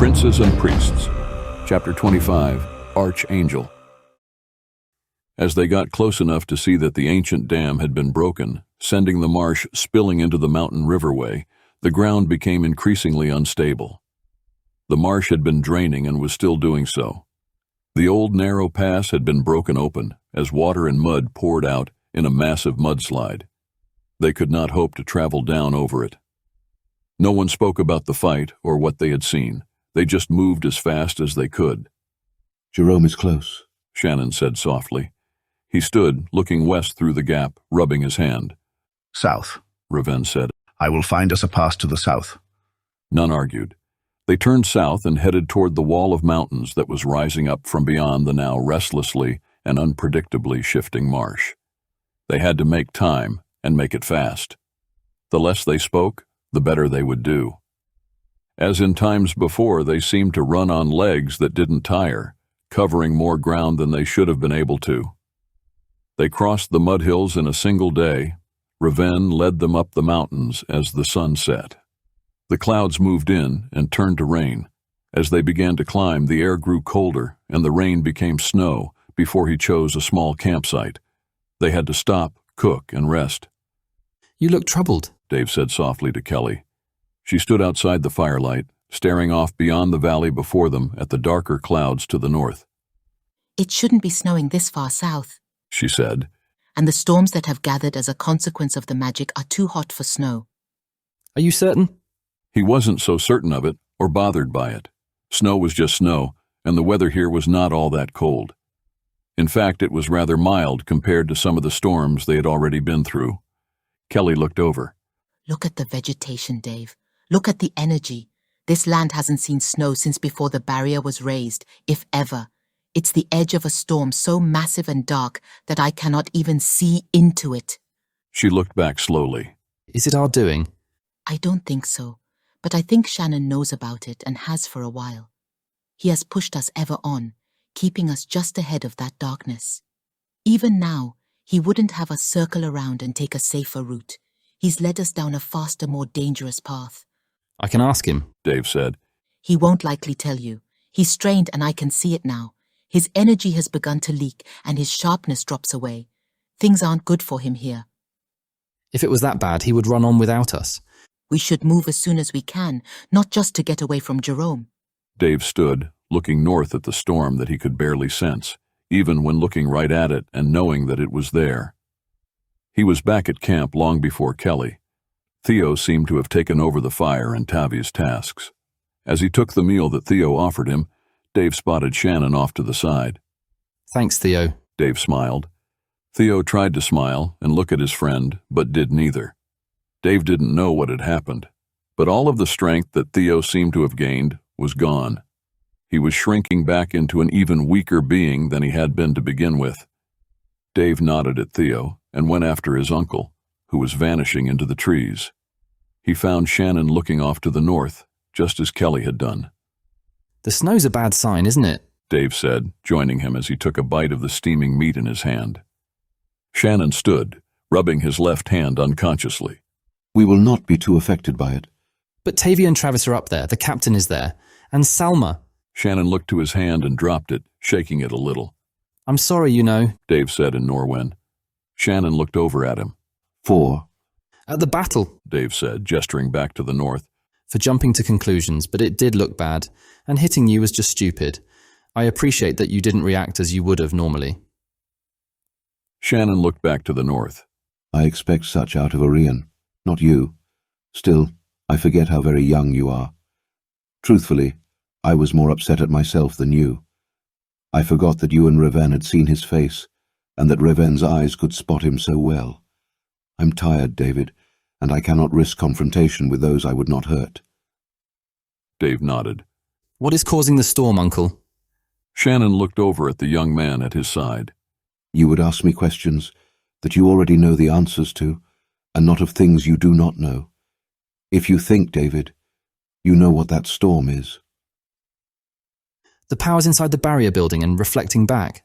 Princes and Priests. Chapter 25, Archangel. As they got close enough to see that the ancient dam had been broken, sending the marsh spilling into the mountain riverway, the ground became increasingly unstable. The marsh had been draining and was still doing so. The old narrow pass had been broken open as water and mud poured out in a massive mudslide. They could not hope to travel down over it. No one spoke about the fight or what they had seen. They just moved as fast as they could. "Jerome is close," Shannon said softly. He stood, looking west through the gap, rubbing his hand. "South," Raven said. "I will find us a pass to the south." None argued. They turned south and headed toward the wall of mountains that was rising up from beyond the now restlessly and unpredictably shifting marsh. They had to make time and make it fast. The less they spoke, the better they would do. As in times before, they seemed to run on legs that didn't tire, covering more ground than they should have been able to. They crossed the mud hills in a single day. Raven led them up the mountains as the sun set. The clouds moved in and turned to rain. As they began to climb, the air grew colder and the rain became snow before he chose a small campsite. They had to stop, cook, and rest. "You look troubled," Dave said softly to Kelly. She stood outside the firelight, staring off beyond the valley before them at the darker clouds to the north. "It shouldn't be snowing this far south," she said. "and the storms that have gathered as a consequence of the magic are too hot for snow." "Are you certain?" He wasn't so certain of it or bothered by it. Snow was just snow, and the weather here was not all that cold. In fact, it was rather mild compared to some of the storms they had already been through. Kelly looked over. "Look at the vegetation, Dave. Look at the energy. This land hasn't seen snow since before the barrier was raised, if ever. It's the edge of a storm so massive and dark that I cannot even see into it." She looked back slowly. "Is it our doing?" "I don't think so, but I think Shannon knows about it and has for a while. He has pushed us ever on, keeping us just ahead of that darkness. Even now, he wouldn't have us circle around and take a safer route. He's led us down a faster, more dangerous path." "I can ask him," Dave said. "He won't likely tell you. He's strained and I can see it now. His energy has begun to leak and his sharpness drops away. Things aren't good for him here." "If it was that bad, he would run on without us." "We should move as soon as we can, not just to get away from Jerome." Dave stood, looking north at the storm that he could barely sense, even when looking right at it and knowing that it was there. He was back at camp long before Kelly. Theo seemed to have taken over the fire and Tavia's tasks. As he took the meal that Theo offered him, Dave spotted Shannon off to the side. "Thanks, Theo." Dave smiled. Theo tried to smile and look at his friend, but did neither. Dave didn't know what had happened, but all of the strength that Theo seemed to have gained was gone. He was shrinking back into an even weaker being than he had been to begin with. Dave nodded at Theo and went after his uncle, who was vanishing into the trees. He found Shannon looking off to the north, just as Kelly had done. "The snow's a bad sign, isn't it?" Dave said, joining him as he took a bite of the steaming meat in his hand. Shannon stood, rubbing his left hand unconsciously. "We will not be too affected by it." "But Tavia and Travis are up there, the captain is there, and Salma." Shannon looked to his hand and dropped it, shaking it a little. "I'm sorry, you know," Dave said in Norwen. Shannon looked over at him. "For?" "At the battle," Dave said, gesturing back to the north. "For jumping to conclusions, but it did look bad, and hitting you was just stupid. I appreciate that you didn't react as you would have normally." Shannon looked back to the north. "I expect such out of Oirion, not you. Still, I forget how very young you are. Truthfully, I was more upset at myself than you. I forgot that you and Raven had seen his face, and that Raven's eyes could spot him so well. I'm tired, David, and I cannot risk confrontation with those I would not hurt." Dave nodded. "What is causing the storm, Uncle?" Shannon looked over at the young man at his side. "You would ask me questions that you already know the answers to, and not of things you do not know. If you think, David, you know what that storm is." "The power's inside the barrier building and reflecting back."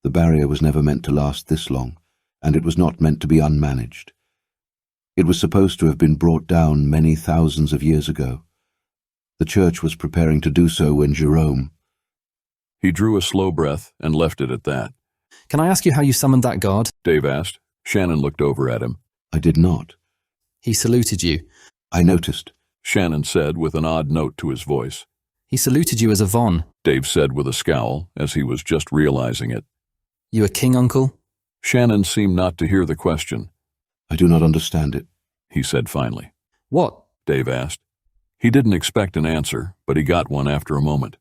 The barrier was never meant to last this long, and it was not meant to be unmanaged. It was supposed to have been brought down many thousands of years ago. The church was preparing to do so when Jerome— He drew a slow breath and left it at that. Can I ask you how you summoned that god? Dave asked. Shannon looked over at him. I did not. He saluted you. I noticed. Shannon said with an odd note to his voice. He saluted you as a Von. Dave said with a scowl, as he was just realizing it. You a king, uncle? Shannon seemed not to hear the question. I do not understand it. He said finally. What? Dave asked. He didn't expect an answer, but he got one after a moment.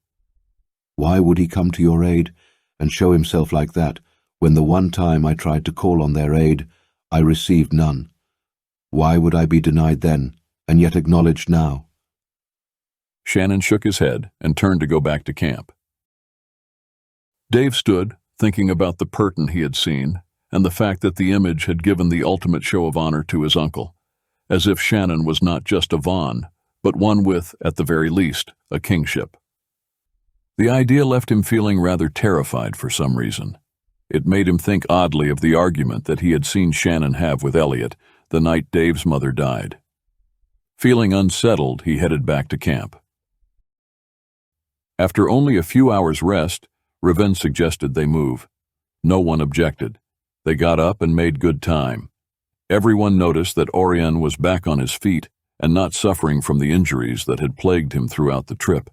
Why would he come to your aid and show himself like that when the one time I tried to call on their aid, I received none? Why would I be denied then, and yet acknowledged now? Shannon shook his head and turned to go back to camp. Dave stood, thinking about the curtain he had seen, and the fact that the image had given the ultimate show of honor to his uncle, as if Shannon was not just a Von, but one with, at the very least, a kingship. The idea left him feeling rather terrified for some reason. It made him think oddly of the argument that he had seen Shannon have with Elliot the night Dave's mother died. Feeling unsettled, he headed back to camp. After only a few hours' rest, Raven suggested they move. No one objected. They got up and made good time. Everyone noticed that Oirion was back on his feet and not suffering from the injuries that had plagued him throughout the trip.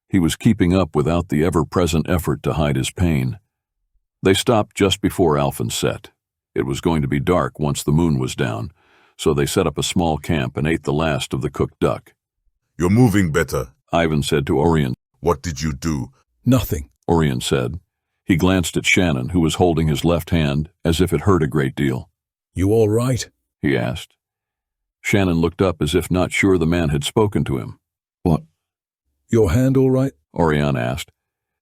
He was keeping up without the ever-present effort to hide his pain. They stopped just before Alphen set. It was going to be dark once the moon was down, so they set up a small camp and ate the last of the cooked duck. You're moving better, Ivan said to Oirion. What did you do? Nothing, Oirion said. He glanced at Shannon, who was holding his left hand as if it hurt a great deal. You all right? He asked. Shannon looked up as if not sure the man had spoken to him. What? Your hand all right? Oirion asked.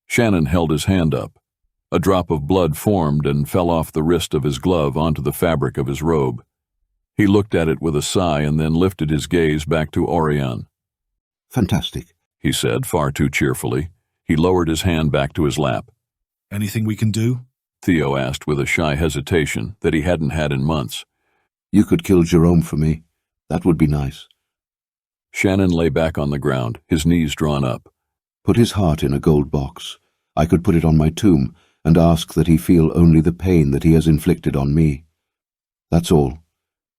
Shannon held his hand up. A drop of blood formed and fell off the wrist of his glove onto the fabric of his robe. He looked at it with a sigh and then lifted his gaze back to Oirion. Fantastic, he said far too cheerfully. He lowered his hand back to his lap. Anything we can do? Theo asked with a shy hesitation that he hadn't had in months. You could kill Jerome for me. That would be nice. Shannon lay back on the ground, his knees drawn up. Put his heart in a gold box. I could put it on my tomb and ask that he feel only the pain that he has inflicted on me. That's all,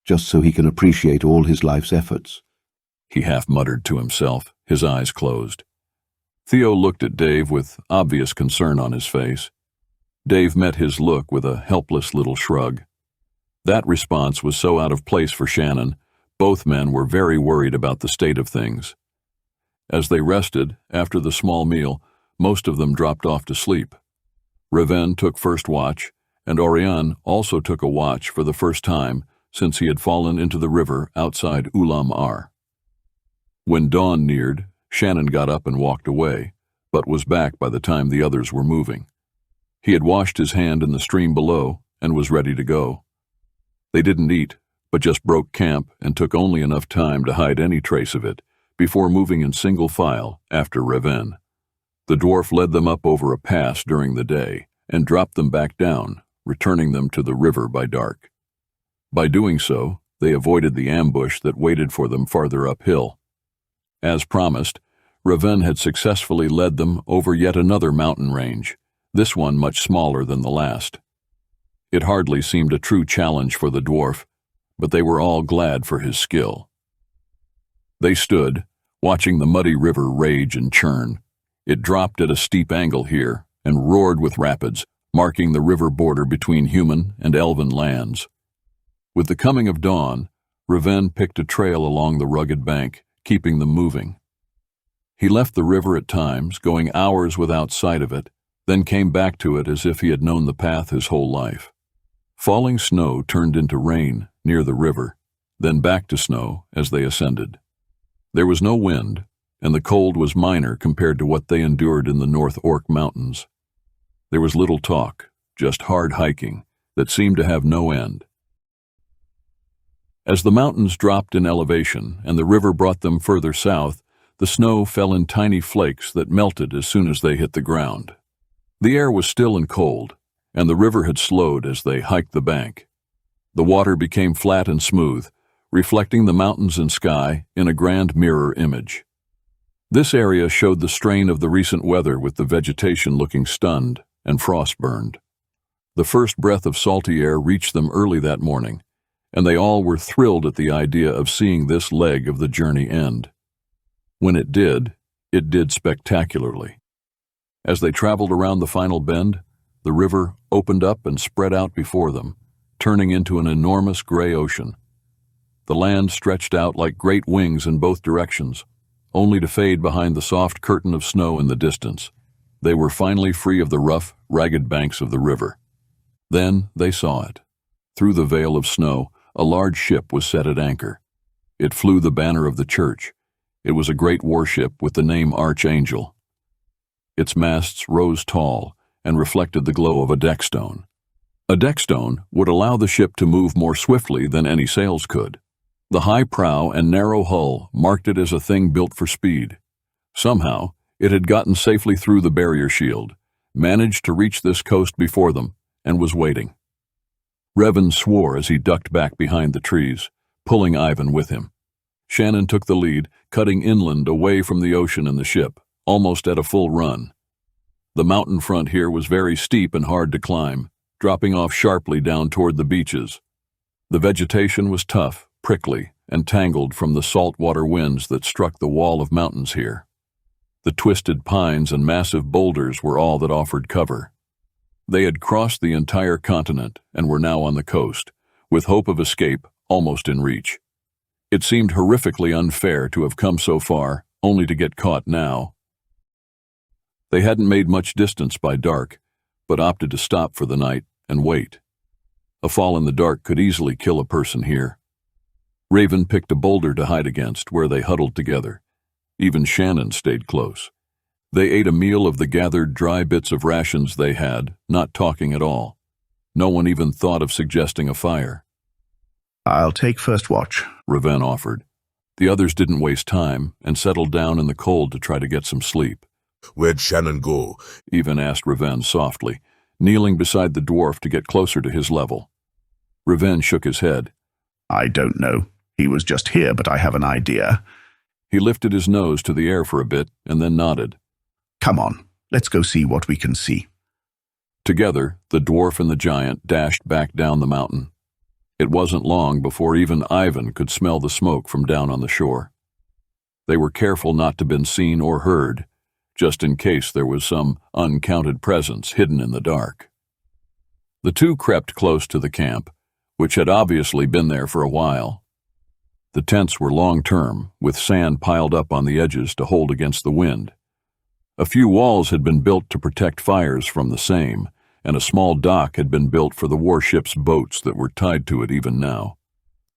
just so he can appreciate all his life's efforts. He half muttered to himself, his eyes closed. Theo looked at Dave with obvious concern on his face. Dave met his look with a helpless little shrug. That response was so out of place for Shannon, both men were very worried about the state of things. As they rested, after the small meal, most of them dropped off to sleep. Raven took first watch, and Oirion also took a watch for the first time since he had fallen into the river outside Ulam Ar. When dawn neared, Shannon got up and walked away, but was back by the time the others were moving. He had washed his hand in the stream below and was ready to go. They didn't eat, but just broke camp and took only enough time to hide any trace of it before moving in single file after Raven. The dwarf led them up over a pass during the day and dropped them back down, returning them to the river by dark. By doing so, they avoided the ambush that waited for them farther uphill. As promised, Raven had successfully led them over yet another mountain range, this one much smaller than the last. It hardly seemed a true challenge for the dwarf, but they were all glad for his skill. They stood, watching the muddy river rage and churn. It dropped at a steep angle here and roared with rapids, marking the river border between human and elven lands. With the coming of dawn, Raven picked a trail along the rugged bank, keeping them moving. He left the river at times, going hours without sight of it, then came back to it as if he had known the path his whole life. Falling snow turned into rain near the river, then back to snow as they ascended. There was no wind, and the cold was minor compared to what they endured in the North Orc Mountains. There was little talk, just hard hiking that seemed to have no end. As the mountains dropped in elevation and the river brought them further south, the snow fell in tiny flakes that melted as soon as they hit the ground. The air was still and cold, and the river had slowed as they hiked the bank. The water became flat and smooth, reflecting the mountains and sky in a grand mirror image. This area showed the strain of the recent weather, with the vegetation looking stunned and frost-burned. The first breath of salty air reached them early that morning, and they all were thrilled at the idea of seeing this leg of the journey end. When it did spectacularly. As they traveled around the final bend, the river opened up and spread out before them, turning into an enormous gray ocean. The land stretched out like great wings in both directions, only to fade behind the soft curtain of snow in the distance. They were finally free of the rough, ragged banks of the river. Then they saw it. Through the veil of snow, a large ship was set at anchor. It flew the banner of the church. It was a great warship with the name Archangel. Its masts rose tall and reflected the glow of a deckstone. A deckstone would allow the ship to move more swiftly than any sails could. The high prow and narrow hull marked it as a thing built for speed. Somehow, it had gotten safely through the barrier shield, managed to reach this coast before them, and was waiting. Revan swore as he ducked back behind the trees, pulling Ivan with him. Shannon took the lead, cutting inland away from the ocean and the ship, almost at a full run. The mountain front here was very steep and hard to climb, dropping off sharply down toward the beaches. The vegetation was tough, prickly, and tangled from the saltwater winds that struck the wall of mountains here. The twisted pines and massive boulders were all that offered cover. They had crossed the entire continent and were now on the coast, with hope of escape almost in reach. It seemed horrifically unfair to have come so far, only to get caught now. They hadn't made much distance by dark, but opted to stop for the night and wait. A fall in the dark could easily kill a person here. Raven picked a boulder to hide against, where they huddled together. Even Shannon stayed close. They ate a meal of the gathered dry bits of rations they had, not talking at all. No one even thought of suggesting a fire. I'll take first watch, Raven offered. The others didn't waste time and settled down in the cold to try to get some sleep. Where'd Shannon go? Even asked Raven softly, kneeling beside the dwarf to get closer to his level. Raven shook his head. I don't know. He was just here, but I have an idea. He lifted his nose to the air for a bit and then nodded. Come on, let's go see what we can see. Together, the dwarf and the giant dashed back down the mountain. It wasn't long before even Ivan could smell the smoke from down on the shore. They were careful not to be seen or heard, just in case there was some uncounted presence hidden in the dark. The two crept close to the camp, which had obviously been there for a while. The tents were long-term, with sand piled up on the edges to hold against the wind. A few walls had been built to protect fires from the same, and a small dock had been built for the warship's boats that were tied to it even now.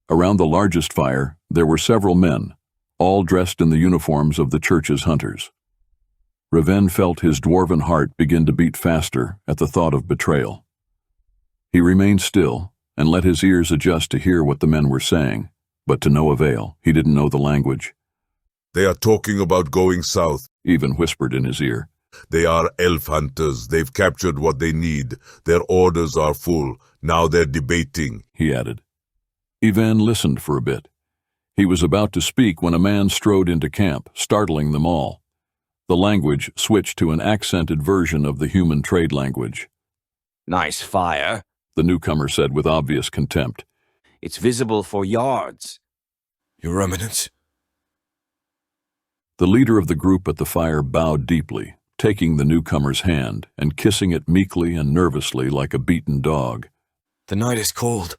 Around the largest fire, there were several men, all dressed in the uniforms of the church's hunters. Raven felt his dwarven heart begin to beat faster at the thought of betrayal. He remained still and let his ears adjust to hear what the men were saying, but to no avail. He didn't know the language. They are talking about going south. Even whispered in his ear. They are elf hunters. They've captured what they need. Their orders are full. Now they're debating, he added. Ivan listened for a bit. He was about to speak when a man strode into camp, startling them all. The language switched to an accented version of the human trade language. Nice fire, the newcomer said with obvious contempt. It's visible for yards. Your Eminence. The leader of the group at the fire bowed deeply, taking the newcomer's hand and kissing it meekly and nervously like a beaten dog. The night is cold.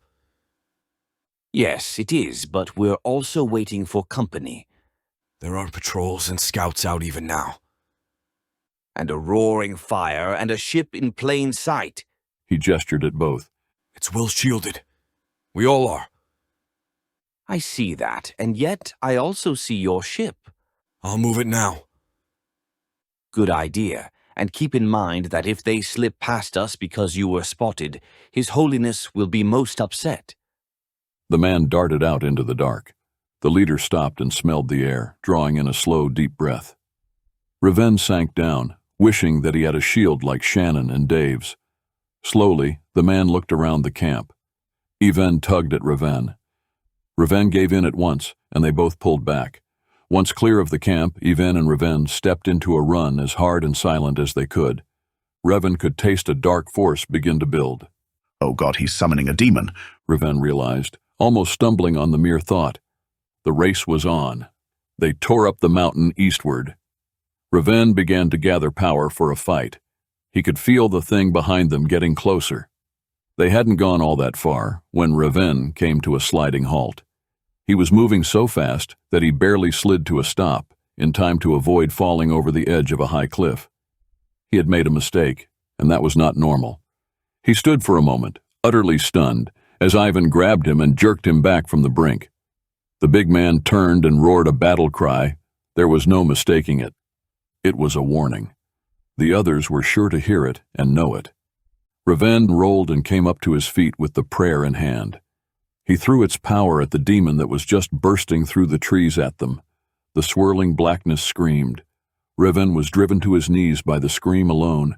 Yes, it is, but we're also waiting for company. There are patrols and scouts out even now. And a roaring fire and a ship in plain sight. He gestured at both. It's well shielded. We all are. I see that, and yet I also see your ship. I'll move it now. Good idea, and keep in mind that if they slip past us because you were spotted, His Holiness will be most upset. The man darted out into the dark. The leader stopped and smelled the air, drawing in a slow, deep breath. Raven sank down, wishing that he had a shield like Shannon and Dave's. Slowly, the man looked around the camp. Ivan tugged at Raven. Raven gave in at once, and they both pulled back. Once clear of the camp, Ivan and Reven stepped into a run as hard and silent as they could. Reven could taste a dark force begin to build. Oh God, he's summoning a demon. Reven realized, almost stumbling on the mere thought. The race was on. They tore up the mountain eastward. Reven began to gather power for a fight. He could feel the thing behind them getting closer. They hadn't gone all that far when Reven came to a sliding halt. He was moving so fast that he barely slid to a stop, in time to avoid falling over the edge of a high cliff. He had made a mistake, and that was not normal. He stood for a moment, utterly stunned, as Ivan grabbed him and jerked him back from the brink. The big man turned and roared a battle cry. There was no mistaking it. It was a warning. The others were sure to hear it and know it. Reven rolled and came up to his feet with the prayer in hand. He threw its power at the demon that was just bursting through the trees at them. The swirling blackness screamed. Reven was driven to his knees by the scream alone.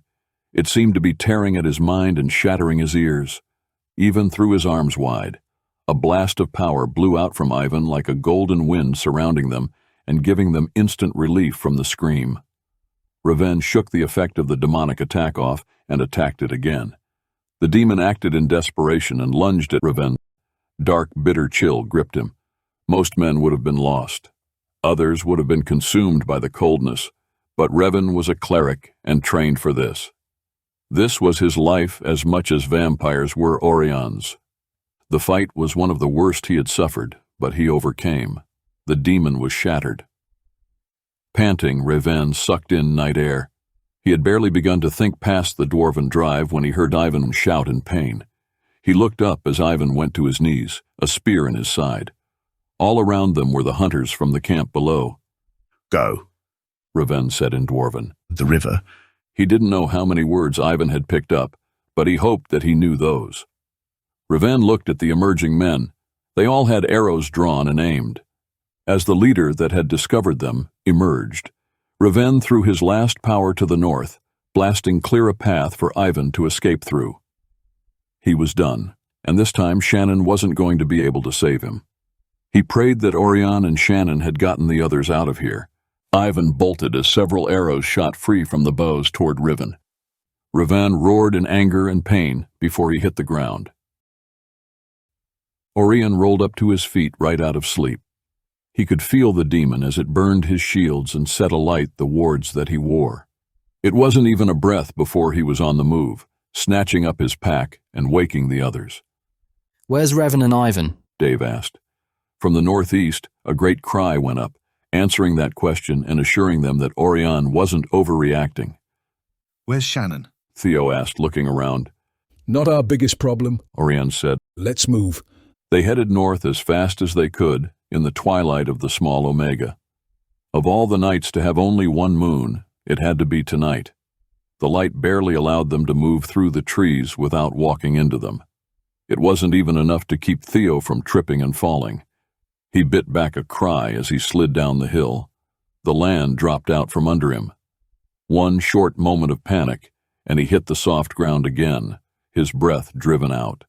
It seemed to be tearing at his mind and shattering his ears. Even through his arms wide, a blast of power blew out from Ivan like a golden wind surrounding them and giving them instant relief from the scream. Reven shook the effect of the demonic attack off and attacked it again. The demon acted in desperation and lunged at Reven. Dark, bitter chill gripped him. Most men would have been lost. Others would have been consumed by the coldness, but Reven was a cleric and trained for this. This was his life as much as vampires were Orion's. The fight was one of the worst he had suffered, but he overcame. The demon was shattered. Panting, Reven sucked in night air. He had barely begun to think past the dwarven drive when he heard Ivan shout in pain. He looked up as Ivan went to his knees, a spear in his side. All around them were the hunters from the camp below. Go, Reven said in Dwarven. the river. He didn't know how many words Ivan had picked up, but he hoped that he knew those. Reven looked at the emerging men. They all had arrows drawn and aimed. As the leader that had discovered them emerged, Reven threw his last power to the north, blasting clear a path for Ivan to escape through. He was done, and this time Shannon wasn't going to be able to save him. He prayed that Oirion and Shannon had gotten the others out of here. Ivan bolted as several arrows shot free from the bows toward Reven. Reven roared in anger and pain before he hit the ground. Oirion rolled up to his feet right out of sleep. He could feel the demon as it burned his shields and set alight the wards that he wore. It wasn't even a breath before he was on the move, snatching up his pack and waking the others. "Where's Reven and Ivan?" Dave asked. From the northeast, a great cry went up, answering that question and assuring them that Oirion wasn't overreacting. Where's Shannon? Theo asked, looking around. Not our biggest problem, Oirion said. Let's move. They headed north as fast as they could in the twilight of the small Omega. Of all the nights to have only one moon, it had to be tonight. The light barely allowed them to move through the trees without walking into them. It wasn't even enough to keep Theo from tripping and falling. He bit back a cry as he slid down the hill. The land dropped out from under him. One short moment of panic, and he hit the soft ground again, his breath driven out.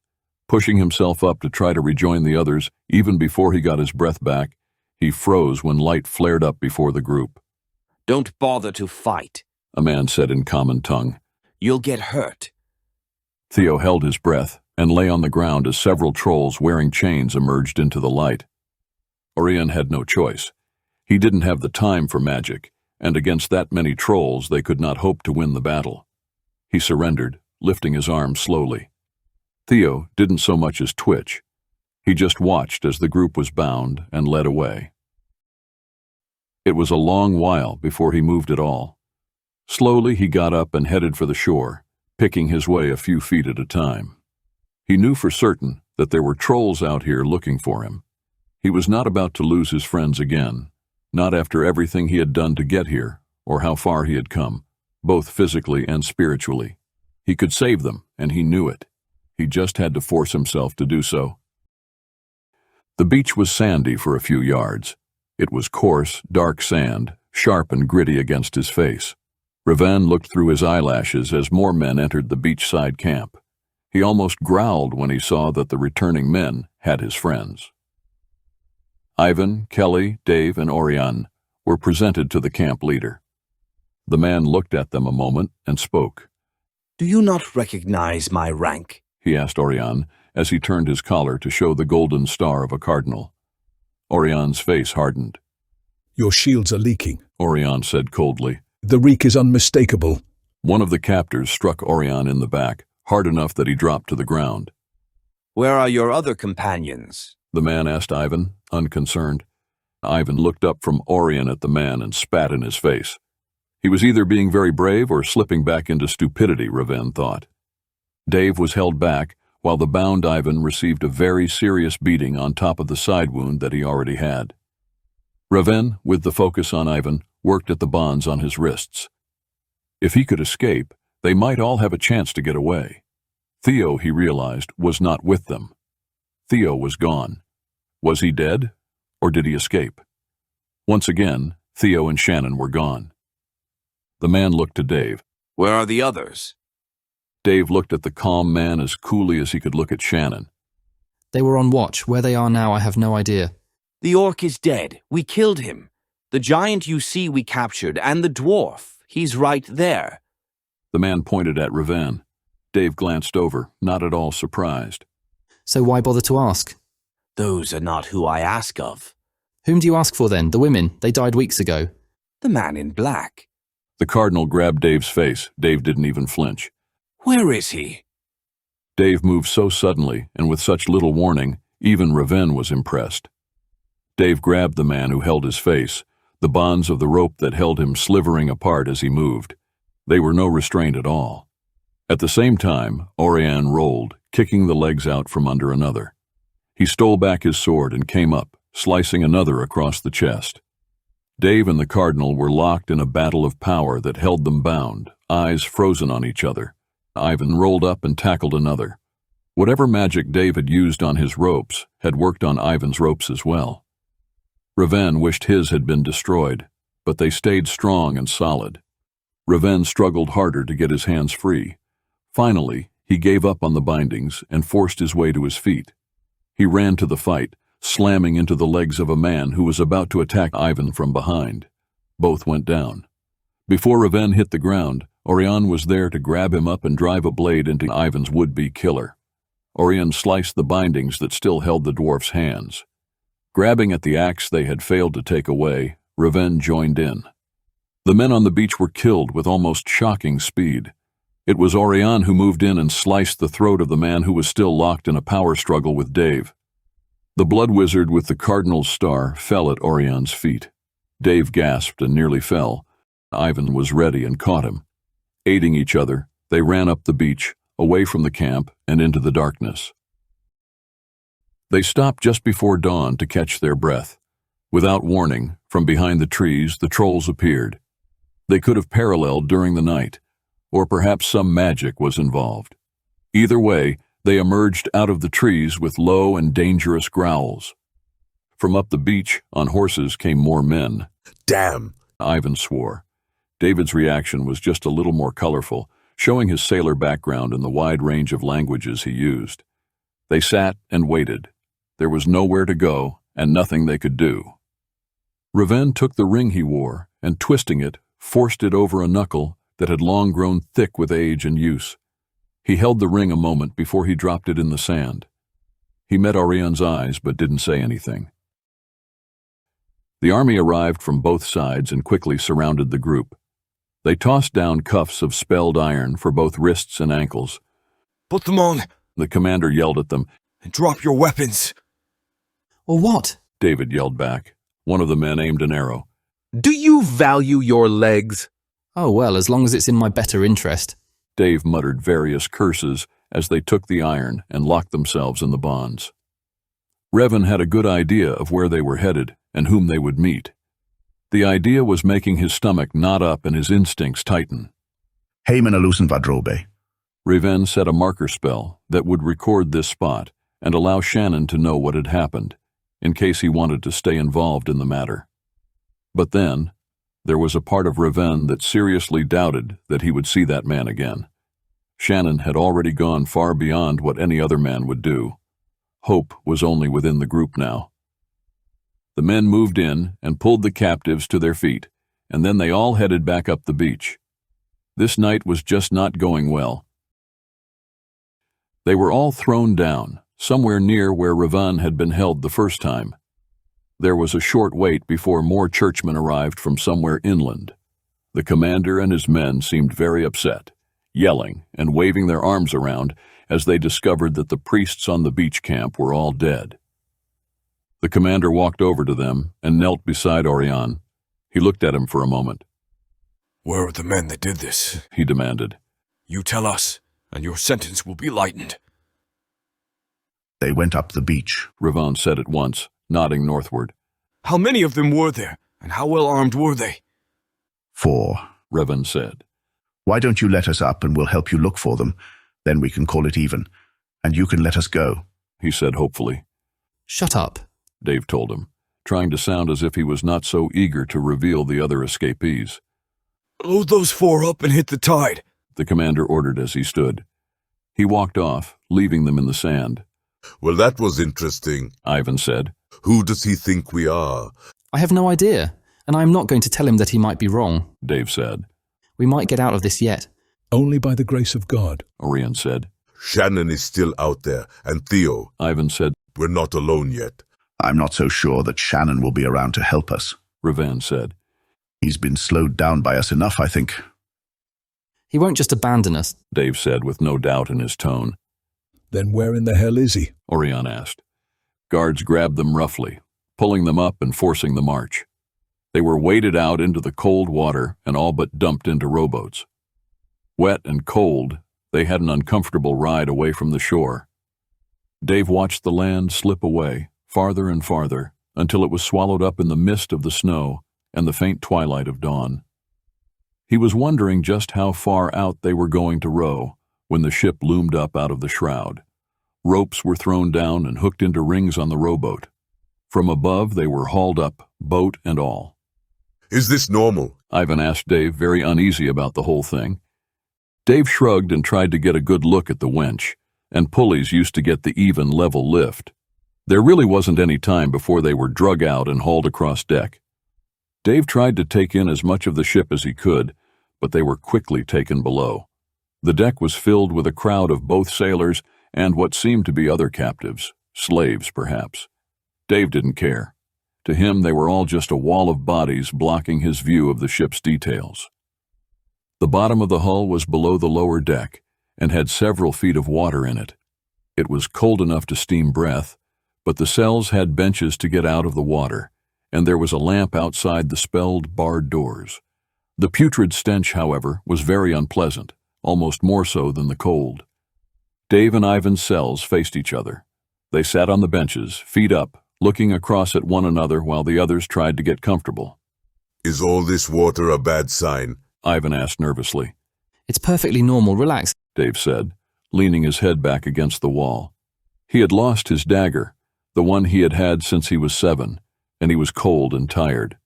Pushing himself up to try to rejoin the others, even before he got his breath back, he froze when light flared up before the group. "Don't bother to fight," a man said in common tongue. "You'll get hurt." Theo held his breath and lay on the ground as several trolls wearing chains emerged into the light. Oirion had no choice. He didn't have the time for magic, and against that many trolls they could not hope to win the battle. He surrendered, lifting his arms slowly. Theo didn't so much as twitch. He just watched as the group was bound and led away. It was a long while before he moved at all. Slowly he got up and headed for the shore, picking his way a few feet at a time. He knew for certain that there were trolls out here looking for him. He was not about to lose his friends again, not after everything he had done to get here, or how far he had come, both physically and spiritually. He could save them, and he knew it. He just had to force himself to do so. The beach was sandy for a few yards. It was coarse, dark sand, sharp and gritty against his face. Reven looked through his eyelashes as more men entered the beachside camp. He almost growled when he saw that the returning men had his friends. Ivan, Kelly, Dave, and Oirion were presented to the camp leader. The man looked at them a moment and spoke. "Do you not recognize my rank?" he asked Oirion as he turned his collar to show the golden star of a cardinal. Orion's face hardened. Your shields are leaking, Oirion said coldly. The reek is unmistakable. One of the captors struck Oirion in the back, hard enough that he dropped to the ground. "Where are your other companions?" the man asked Ivan, unconcerned. Ivan looked up from Oirion at the man and spat in his face. He was either being very brave or slipping back into stupidity, Raven thought. Dave was held back, while the bound Ivan received a very serious beating on top of the side wound that he already had. Raven, with the focus on Ivan, worked at the bonds on his wrists. If he could escape, they might all have a chance to get away. Theo, he realized, was not with them. Theo was gone. Was he dead, or did he escape? Once again, Theo and Shannon were gone. The man looked to Dave. "Where are the others?" Dave looked at the calm man as coolly as he could look at Shannon. They were on watch. Where they are now, I have no idea. "The orc is dead. We killed him. The giant you see we captured, and the dwarf. He's right there." The man pointed at Raven. Dave glanced over, not at all surprised. So why bother to ask? "Those are not who I ask of." Whom do you ask for then? The women. They died weeks ago. "The man in black." The cardinal grabbed Dave's face. Dave didn't even flinch. "Where is he?" Dave moved so suddenly and with such little warning, even Raven was impressed. Dave grabbed the man who held his face, the bonds of the rope that held him slivering apart as he moved. They were no restraint at all. At the same time, Oirion rolled, kicking the legs out from under another. He stole back his sword and came up, slicing another across the chest. Dave and the cardinal were locked in a battle of power that held them bound, eyes frozen on each other. Ivan rolled up and tackled another. Whatever magic Dave had used on his ropes had worked on Ivan's ropes as well. Raven wished his had been destroyed, but they stayed strong and solid. Raven struggled harder to get his hands free. Finally, he gave up on the bindings and forced his way to his feet. He ran to the fight, slamming into the legs of a man who was about to attack Ivan from behind. Both went down. Before Raven hit the ground, Oirion was there to grab him up and drive a blade into Ivan's would-be killer. Oirion sliced the bindings that still held the dwarf's hands. Grabbing at the axe they had failed to take away, Raven joined in. The men on the beach were killed with almost shocking speed. It was Oirion who moved in and sliced the throat of the man who was still locked in a power struggle with Dave. The blood wizard with the cardinal's star fell at Orion's feet. Dave gasped and nearly fell. Ivan was ready and caught him. Aiding each other, they ran up the beach, away from the camp and into the darkness. They stopped just before dawn to catch their breath. Without warning, from behind the trees, the trolls appeared. They could have paralleled during the night, or perhaps some magic was involved. Either way, they emerged out of the trees with low and dangerous growls. From up the beach, on horses, came more men. Damn! Ivan swore. David's reaction was just a little more colorful, showing his sailor background and the wide range of languages he used. They sat and waited. There was nowhere to go and nothing they could do. Raven took the ring he wore and, twisting it, forced it over a knuckle that had long grown thick with age and use. He held the ring a moment before he dropped it in the sand. He met Orion's eyes but didn't say anything. The army arrived from both sides and quickly surrounded the group. They tossed down cuffs of spelled iron for both wrists and ankles. "Put them on, The commander yelled at them. and drop your weapons." Or what? David yelled back. One of the men aimed an arrow. Do you value your legs? Oh well, as long as it's in my better interest. Dave muttered various curses as they took the iron and locked themselves in the bonds. Revan had a good idea of where they were headed and whom they would meet. The idea was making his stomach knot up and his instincts tighten. Heimen alusen vadrobe. Raven set a marker spell that would record this spot and allow Shannon to know what had happened, in case he wanted to stay involved in the matter. But then, there was a part of Raven that seriously doubted that he would see that man again. Shannon had already gone far beyond what any other man would do. Hope was only within the group now. The men moved in and pulled the captives to their feet, and then they all headed back up the beach. This night was just not going well. They were all thrown down, somewhere near where Ravan had been held the first time. There was a short wait before more churchmen arrived from somewhere inland. The commander and his men seemed very upset, yelling and waving their arms around as they discovered that the priests on the beach camp were all dead. The commander walked over to them and knelt beside Oirion. He looked at him for a moment. Where are the men that did this? He demanded. You tell us, and your sentence will be lightened. They went up the beach, Ravan said at once, nodding northward. How many of them were there, and how well armed were they? 4. Ravan said. Why don't you let us up and we'll help you look for them? Then we can call it even, and you can let us go, he said hopefully. Shut up, Dave told him, trying to sound as if he was not so eager to reveal the other escapees. Load those 4 up and hit the tide, the commander ordered as he stood. He walked off, leaving them in the sand. Well, that was interesting, Ivan said. Who does he think we are? I have no idea, and I am not going to tell him that he might be wrong, Dave said. We might get out of this yet. Only by the grace of God, Oirion said. Shannon is still out there, and Theo, Ivan said. We're not alone yet. I'm not so sure that Shannon will be around to help us, Ravan said. He's been slowed down by us enough, I think. He won't just abandon us, Dave said with no doubt in his tone. Then where in the hell is he? Oirion asked. Guards grabbed them roughly, pulling them up and forcing the march. They were waded out into the cold water and all but dumped into rowboats. Wet and cold, they had an uncomfortable ride away from the shore. Dave watched the land slip away, farther and farther, until it was swallowed up in the mist of the snow and the faint twilight of dawn. He was wondering just how far out they were going to row when the ship loomed up out of the shroud. Ropes were thrown down and hooked into rings on the rowboat. From above, they were hauled up, boat and all. Is this normal? Ivan asked Dave, very uneasy about the whole thing. Dave shrugged and tried to get a good look at the winch, and pulleys used to get the even, level lift. There really wasn't any time before they were drug out and hauled across deck. Dave tried to take in as much of the ship as he could, but they were quickly taken below. The deck was filled with a crowd of both sailors and what seemed to be other captives, slaves perhaps. Dave didn't care. To him, they were all just a wall of bodies blocking his view of the ship's details. The bottom of the hull was below the lower deck and had several feet of water in it. It was cold enough to steam breath, but the cells had benches to get out of the water, and there was a lamp outside the spelled barred doors. The putrid stench, however, was very unpleasant, almost more so than the cold. Dave and Ivan's cells faced each other. They sat on the benches, feet up, looking across at one another while the others tried to get comfortable. Is all this water a bad sign? Ivan asked nervously. It's perfectly normal, relax, Dave said, leaning his head back against the wall. He had lost his dagger, the one he had had since he was 7, and he was cold and tired.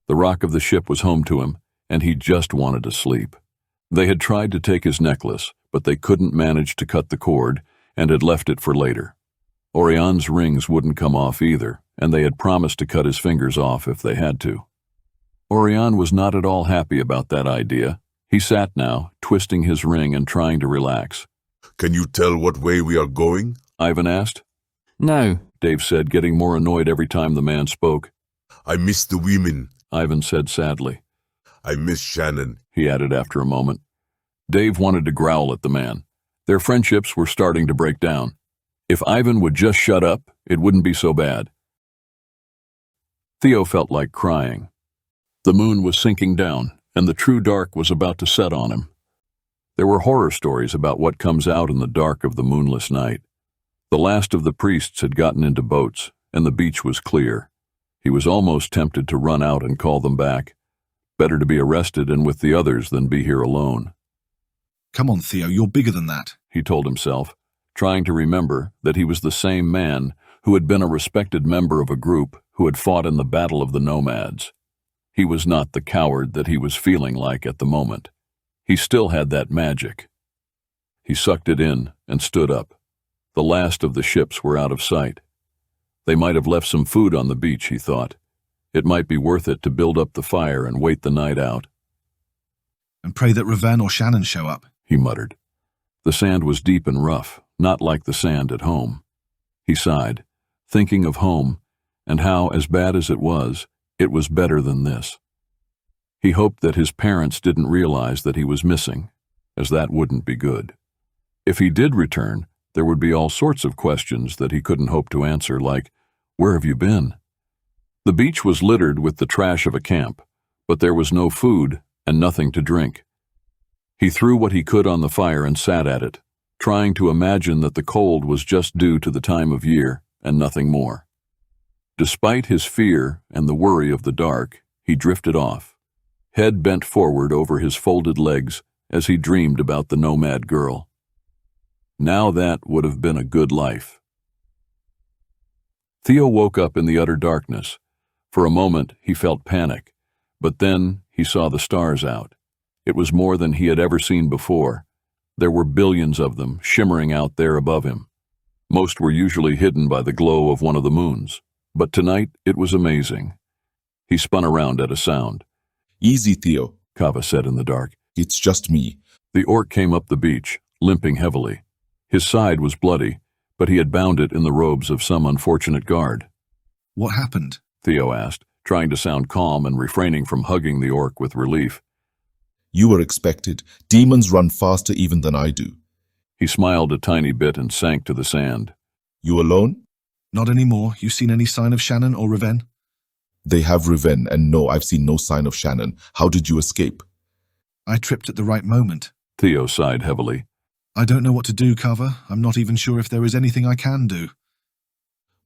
The rock of the ship was home to him, and he just wanted to sleep. They had tried to take his necklace, but they couldn't manage to cut the cord, and had left it for later. Orion's rings wouldn't come off either, and they had promised to cut his fingers off if they had to. Oirion was not at all happy about that idea. He sat now, twisting his ring and trying to relax. Can you tell what way we are going? Ivan asked. No, Dave said, getting more annoyed every time the man spoke. I miss the women, Ivan said sadly. I miss Shannon, he added after a moment. Dave wanted to growl at the man. Their friendships were starting to break down. If Ivan would just shut up, it wouldn't be so bad. Theo felt like crying. The moon was sinking down, and the true dark was about to set on him. There were horror stories about what comes out in the dark of the moonless night. The last of the priests had gotten into boats, and the beach was clear. He was almost tempted to run out and call them back. Better to be arrested and with the others than be here alone. Come on, Theo, you're bigger than that, he told himself, trying to remember that he was the same man who had been a respected member of a group who had fought in the Battle of the Nomads. He was not the coward that he was feeling like at the moment. He still had that magic. He sucked it in and stood up. The last of the ships were out of sight. They might have left some food on the beach, he thought. It might be worth it to build up the fire and wait the night out. And pray that Raven or Shannon show up, he muttered. The sand was deep and rough, not like the sand at home. He sighed, thinking of home, and how, as bad as it was better than this. He hoped that his parents didn't realize that he was missing, as that wouldn't be good. If he did return, there would be all sorts of questions that he couldn't hope to answer, like, "Where have you been?" The beach was littered with the trash of a camp, but there was no food and nothing to drink. He threw what he could on the fire and sat at it, trying to imagine that the cold was just due to the time of year and nothing more. Despite his fear and the worry of the dark, he drifted off, head bent forward over his folded legs as he dreamed about the nomad girl. Now that would have been a good life. Theo woke up in the utter darkness. For a moment, he felt panic, but then he saw the stars out. It was more than he had ever seen before. There were billions of them shimmering out there above him. Most were usually hidden by the glow of one of the moons, but tonight it was amazing. He spun around at a sound. "Easy, Theo," Kava said in the dark. "It's just me." The orc came up the beach, limping heavily. His side was bloody, but he had bound it in the robes of some unfortunate guard. What happened? Theo asked, trying to sound calm and refraining from hugging the orc with relief. "You were expected. Demons run faster even than I do." He smiled a tiny bit and sank to the sand. "You alone?" Not anymore. You seen any sign of Shannon or Raven? "They have Raven, and no, I've seen no sign of Shannon. How did you escape?" I tripped at the right moment. Theo sighed heavily. I don't know what to do, Kava. I'm not even sure if there is anything I can do.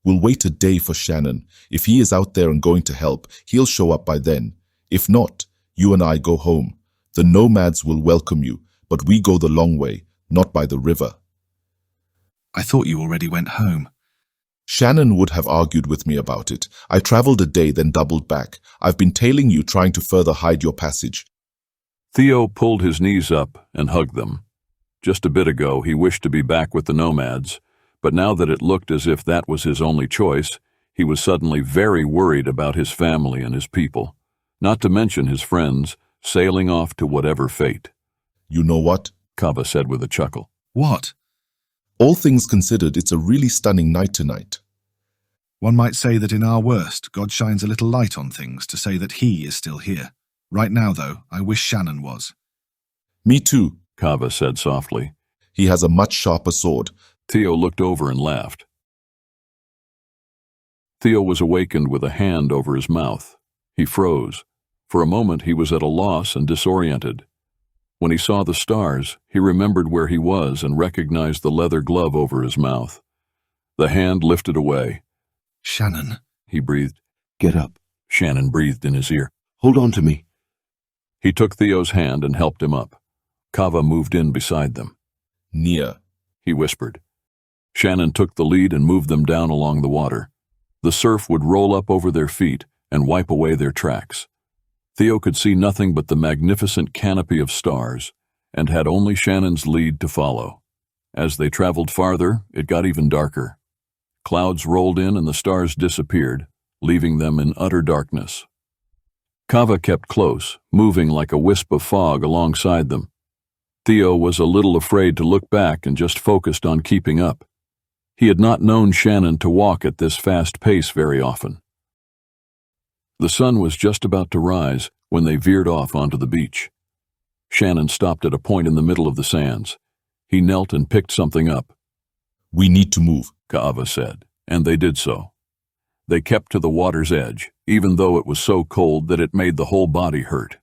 "We'll wait a day for Shannon. If he is out there and going to help, he'll show up by then. If not, you and I go home. The nomads will welcome you, but we go the long way, not by the river." I thought you already went home. Shannon would have argued with me about it. I traveled a day, then doubled back. I've been tailing you, trying to further hide your passage. Theo pulled his knees up and hugged them. Just a bit ago, he wished to be back with the nomads, but now that it looked as if that was his only choice, he was suddenly very worried about his family and his people, not to mention his friends, sailing off to whatever fate. "You know what?" Kava said with a chuckle. What? "All things considered, it's a really stunning night tonight." One might say that in our worst, God shines a little light on things to say that he is still here. Right now, though, I wish Shannon was. "Me too," Kava said softly. "He has a much sharper sword." Theo looked over and laughed. Theo was awakened with a hand over his mouth. He froze. For a moment he was at a loss and disoriented. When he saw the stars, he remembered where he was and recognized the leather glove over his mouth. The hand lifted away. Shannon, he breathed. "Get up." Shannon breathed in his ear. "Hold on to me." He took Theo's hand and helped him up. Kava moved in beside them. "Nia," he whispered. Shannon took the lead and moved them down along the water. The surf would roll up over their feet and wipe away their tracks. Theo could see nothing but the magnificent canopy of stars, and had only Shannon's lead to follow. As they traveled farther, it got even darker. Clouds rolled in and the stars disappeared, leaving them in utter darkness. Kava kept close, moving like a wisp of fog alongside them. Theo was a little afraid to look back and just focused on keeping up. He had not known Shannon to walk at this fast pace very often. The sun was just about to rise when they veered off onto the beach. Shannon stopped at a point in the middle of the sands. He knelt and picked something up. "We need to move," Kava said, and they did so. They kept to the water's edge, even though it was so cold that it made the whole body hurt.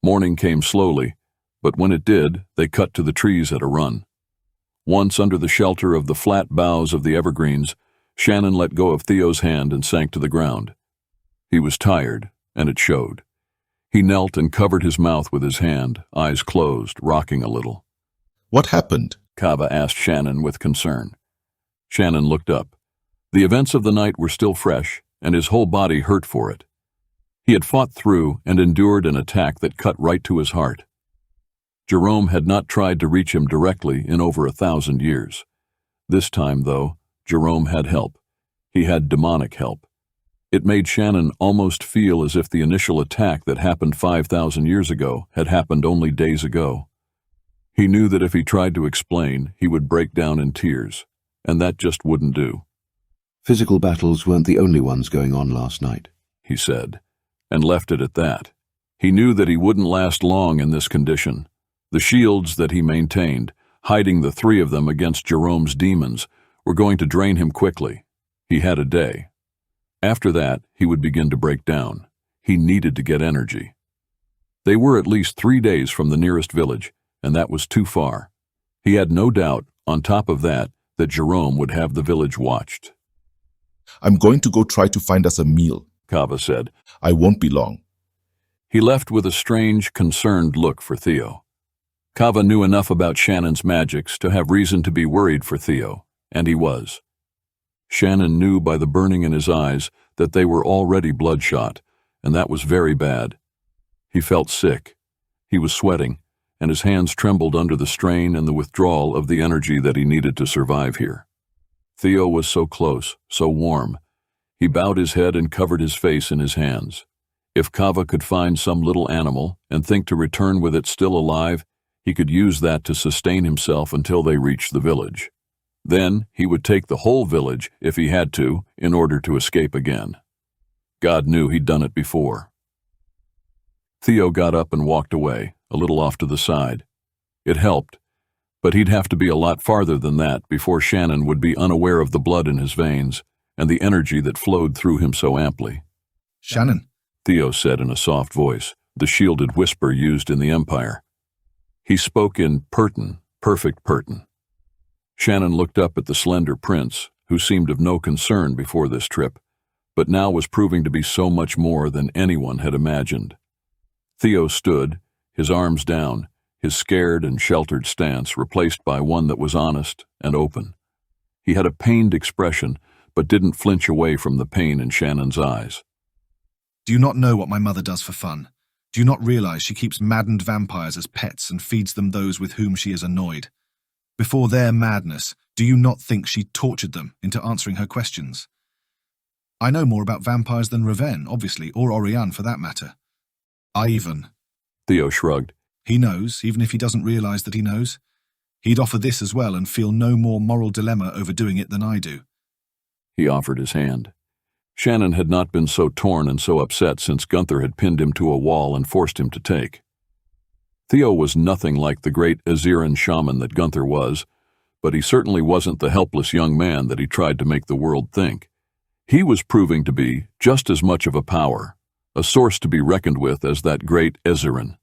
Morning came slowly, but when it did, they cut to the trees at a run. Once under the shelter of the flat boughs of the evergreens, Shannon let go of Theo's hand and sank to the ground. He was tired, and it showed. He knelt and covered his mouth with his hand, eyes closed, rocking a little. "What happened?" Kava asked Shannon with concern. Shannon looked up. The events of the night were still fresh, and his whole body hurt for it. He had fought through and endured an attack that cut right to his heart. Jerome had not tried to reach him directly in over 1,000 years. This time, though, Jerome had help. He had demonic help. It made Shannon almost feel as if the initial attack that happened 5,000 years ago had happened only days ago. He knew that if he tried to explain, he would break down in tears, and that just wouldn't do. Physical battles weren't the only ones going on last night, he said, and left it at that. He knew that he wouldn't last long in this condition. The shields that he maintained, hiding the three of them against Jerome's demons, were going to drain him quickly. He had a day. After that, he would begin to break down. He needed to get energy. They were at least 3 days from the nearest village, and that was too far. He had no doubt, on top of that Jerome would have the village watched. I'm going to go try to find us a meal, Kava said. I won't be long. He left with a strange, concerned look for Theo. Kava knew enough about Shannon's magics to have reason to be worried for Theo, and he was. Shannon knew by the burning in his eyes that they were already bloodshot, and that was very bad. He felt sick. He was sweating, and his hands trembled under the strain and the withdrawal of the energy that he needed to survive here. Theo was so close, so warm. He bowed his head and covered his face in his hands. If Kava could find some little animal and think to return with it still alive, he could use that to sustain himself until they reached the village. Then he would take the whole village, if he had to, in order to escape again. God knew he'd done it before. Theo got up and walked away, a little off to the side. It helped, but he'd have to be a lot farther than that before Shannon would be unaware of the blood in his veins and the energy that flowed through him so amply. Shannon, Theo said in a soft voice, the shielded whisper used in the Empire. He spoke in perfect Pertan. Shannon looked up at the slender prince, who seemed of no concern before this trip, but now was proving to be so much more than anyone had imagined. Theo stood, his arms down, his scared and sheltered stance replaced by one that was honest and open. He had a pained expression, but didn't flinch away from the pain in Shannon's eyes. Do you not know what my mother does for fun? Do you not realize she keeps maddened vampires as pets and feeds them those with whom she is annoyed? Before their madness, do you not think she tortured them into answering her questions? I know more about vampires than Raven, obviously, or Oirion for that matter. Theo shrugged. He knows, even if he doesn't realize that he knows. He'd offer this as well and feel no more moral dilemma over doing it than I do. He offered his hand. Shannon had not been so torn and so upset since Gunther had pinned him to a wall and forced him to take. Theo was nothing like the great Aziran shaman that Gunther was, but he certainly wasn't the helpless young man that he tried to make the world think. He was proving to be just as much of a power, a source to be reckoned with as that great Aziran.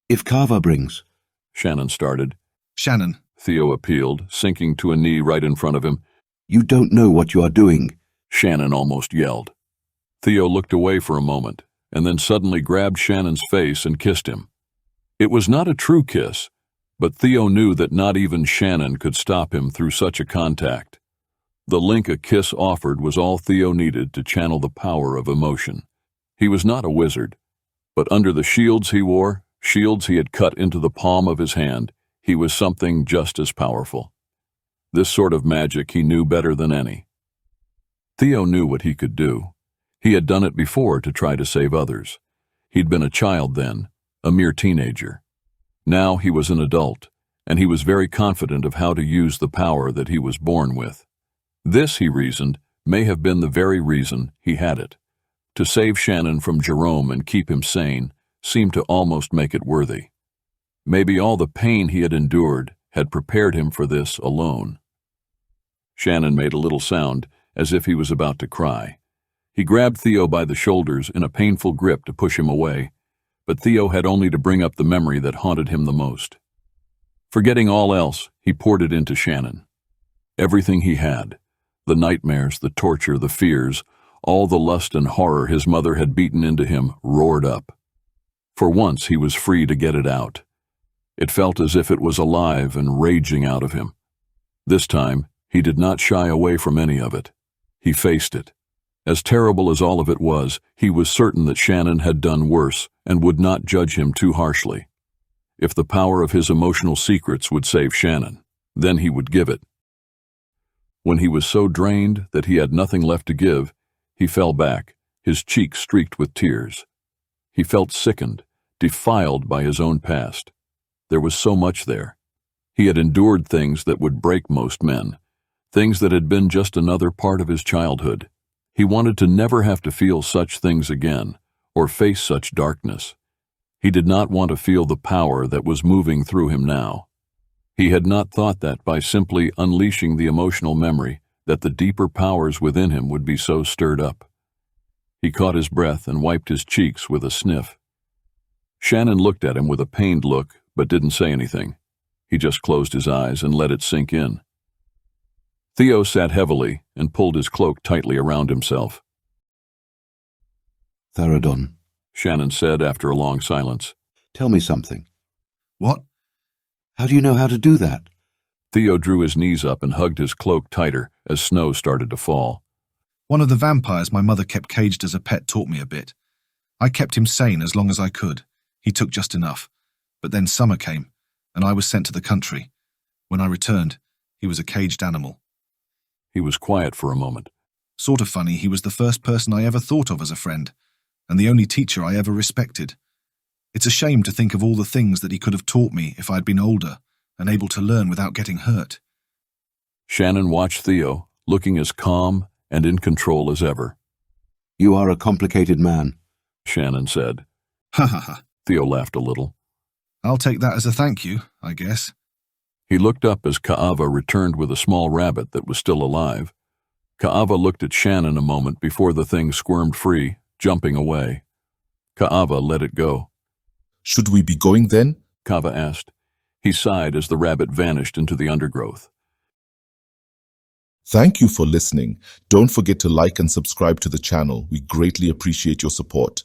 If Kava brings... Shannon started. Shannon, Theo appealed, sinking to a knee right in front of him. You don't know what you are doing. Shannon almost yelled. Theo looked away for a moment, and then suddenly grabbed Shannon's face and kissed him. It was not a true kiss, but Theo knew that not even Shannon could stop him through such a contact. The link a kiss offered was all Theo needed to channel the power of emotion. He was not a wizard, but under the shields he wore, shields he had cut into the palm of his hand, he was something just as powerful. This sort of magic he knew better than any. Theo knew what he could do. He had done it before to try to save others. He'd been a child then, a mere teenager. Now he was an adult, and he was very confident of how to use the power that he was born with. This, he reasoned, may have been the very reason he had it. To save Shannon from Jerome and keep him sane seemed to almost make it worthy. Maybe all the pain he had endured had prepared him for this alone. Shannon made a little sound, as if he was about to cry. He grabbed Theo by the shoulders in a painful grip to push him away, but Theo had only to bring up the memory that haunted him the most. Forgetting all else, he poured it into Shannon. Everything he had, the nightmares, the torture, the fears, all the lust and horror his mother had beaten into him roared up. For once he was free to get it out. It felt as if it was alive and raging out of him. This time, he did not shy away from any of it. He faced it. As terrible as all of it was, he was certain that Shannon had done worse and would not judge him too harshly. If the power of his emotional secrets would save Shannon, then he would give it. When he was so drained that he had nothing left to give, he fell back, his cheeks streaked with tears. He felt sickened, defiled by his own past. There was so much there. He had endured things that would break most men, things that had been just another part of his childhood. He wanted to never have to feel such things again, or face such darkness. He did not want to feel the power that was moving through him now. He had not thought that by simply unleashing the emotional memory that the deeper powers within him would be so stirred up. He caught his breath and wiped his cheeks with a sniff. Shannon looked at him with a pained look, but didn't say anything. He just closed his eyes and let it sink in. Theo sat heavily and pulled his cloak tightly around himself. Therodon, Shannon said after a long silence. Tell me something. What? How do you know how to do that? Theo drew his knees up and hugged his cloak tighter as snow started to fall. One of the vampires my mother kept caged as a pet taught me a bit. I kept him sane as long as I could. He took just enough. But then summer came, and I was sent to the country. When I returned, he was a caged animal. He was quiet for a moment. Sort of funny, he was the first person I ever thought of as a friend, and the only teacher I ever respected. It's a shame to think of all the things that he could have taught me if I'd been older and able to learn without getting hurt. Shannon watched Theo, looking as calm and in control as ever. You are a complicated man, Shannon said. Ha ha ha. Theo laughed a little. I'll take that as a thank you, I guess. He looked up as Ka'ava returned with a small rabbit that was still alive. Ka'ava looked at Shannon a moment before the thing squirmed free, jumping away. Ka'ava let it go. Should we be going then? Ka'ava asked. He sighed as the rabbit vanished into the undergrowth. Thank you for listening. Don't forget to like and subscribe to the channel. We greatly appreciate your support.